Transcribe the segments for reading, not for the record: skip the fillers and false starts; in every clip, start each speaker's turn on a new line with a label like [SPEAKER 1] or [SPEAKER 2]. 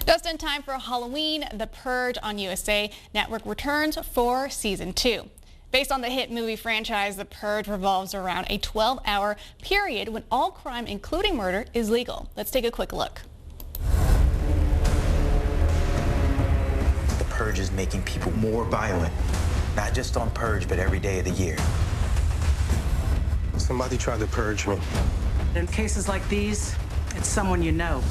[SPEAKER 1] Just in time for Halloween, The Purge on USA Network returns for season 2. Based on the hit movie franchise, The Purge revolves around a 12-hour period when all crime, including murder, is legal. Let's take a quick look.
[SPEAKER 2] The Purge is making people more violent, not just on Purge, but every day of the year.
[SPEAKER 3] Somebody tried to purge me.
[SPEAKER 4] In cases like these, it's someone you know.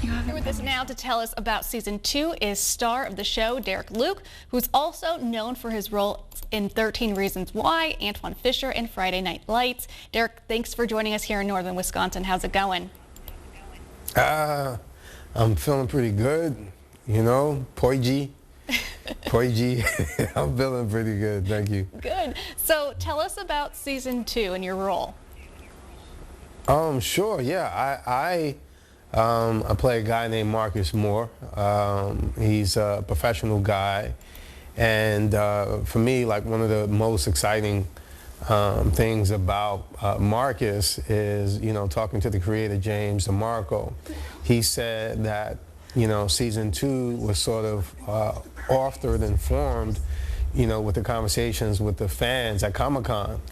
[SPEAKER 1] Here with us now to tell us about season 2 is star of the show, Derek Luke, who's also known for his role in 13 Reasons Why, Antoine Fisher, and Friday Night Lights. Derek, thanks for joining us here in northern Wisconsin. How's it going?
[SPEAKER 3] I'm feeling pretty good, you know, Purge. I'm feeling pretty good, thank you.
[SPEAKER 1] Good. So tell us about season 2 and your role.
[SPEAKER 3] Sure, yeah. I play a guy named Marcus Moore. He's a professional guy. And for me, like, one of the most exciting things about Marcus is, you know, talking to the creator, James DeMarco. He said that, you know, season 2 was sort of authored and formed, you know, with the conversations with the fans at Comic-Con.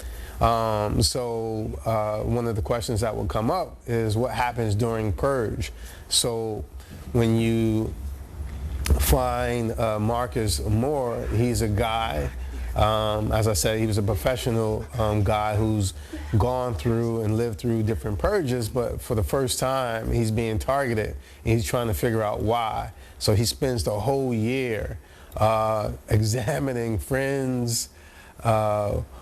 [SPEAKER 3] So one of the questions that will come up is what happens during Purge. So when you find Marcus Moore, he's a guy, as I said, he was a professional guy who's gone through and lived through different purges, but for the first time he's being targeted and he's trying to figure out why. So he spends the whole year examining friends,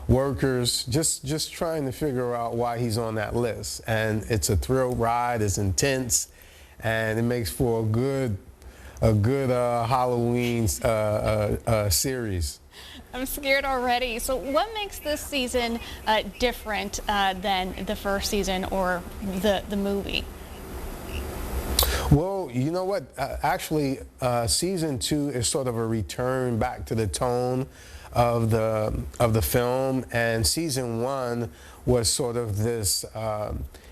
[SPEAKER 3] workers, just trying to figure out why he's on that list. And it's a thrill ride, it's intense, and it makes for a good Halloween series.
[SPEAKER 1] I'm scared already. So what makes this season different than the first season or the movie?
[SPEAKER 3] Well, you know what? Actually, season 2 is sort of a return back to the tone of the film, and season 1 was sort of this.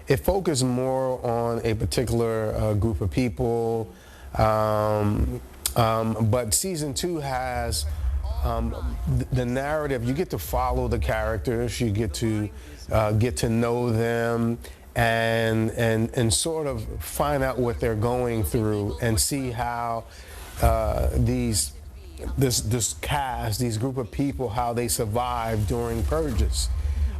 [SPEAKER 3] It focused more on a particular group of people, but season 2 has the narrative. You get to follow the characters. You get to know them. And sort of find out what they're going through and see how this cast, these group of people, how they survive during purges.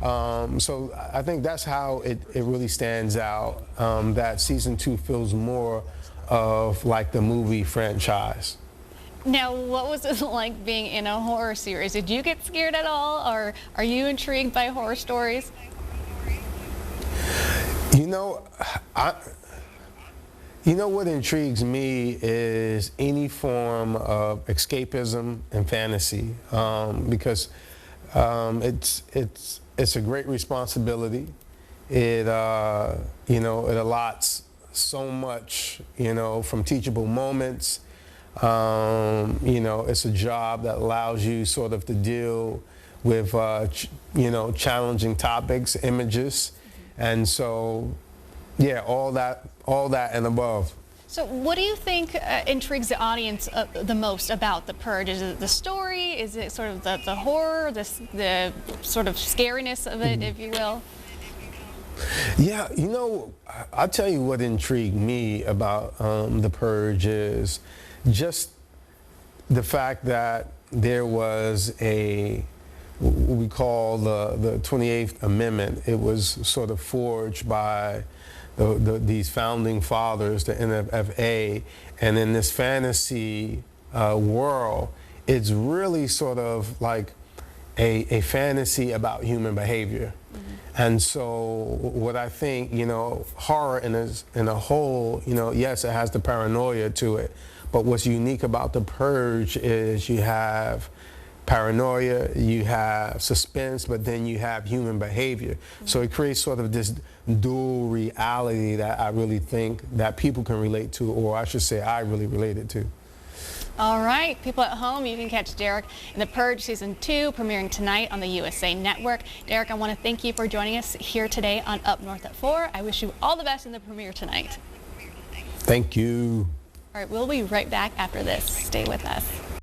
[SPEAKER 3] So I think that's how it really stands out, that season 2 feels more of like the movie franchise.
[SPEAKER 1] Now, what was it like being in a horror series? Did you get scared at all, or are you intrigued by horror stories?
[SPEAKER 3] You know what intrigues me is any form of escapism and fantasy, because it's a great responsibility. It you know, it allots so much, you know, from teachable moments. You know, it's a job that allows you sort of to deal with you know, challenging topics, images. And so, yeah, all that and above.
[SPEAKER 1] So what do you think intrigues the audience the most about The Purge? Is it the story? Is it sort of the horror, the sort of scariness of it, if you will?
[SPEAKER 3] Yeah, you know, I'll tell you what intrigued me about The Purge is just the fact that there was what we call the 28th Amendment. It was sort of forged by these founding fathers, the NFA, and in this fantasy world, it's really sort of like a fantasy about human behavior. Mm-hmm. And so what I think, you know, horror in a whole, you know, yes, it has the paranoia to it, but what's unique about The Purge is you have paranoia, you have suspense, but then you have human behavior. Mm-hmm. So it creates sort of this dual reality that I really think that people can relate to, or I should say I really related to.
[SPEAKER 1] All right, people at home, you can catch Derek in The Purge Season 2, premiering tonight on the USA Network. Derek, I want to thank you for joining us here today on Up North at 4. I wish you all the best in the premiere tonight.
[SPEAKER 3] Thank you.
[SPEAKER 1] All right, we'll be right back after this. Stay with us.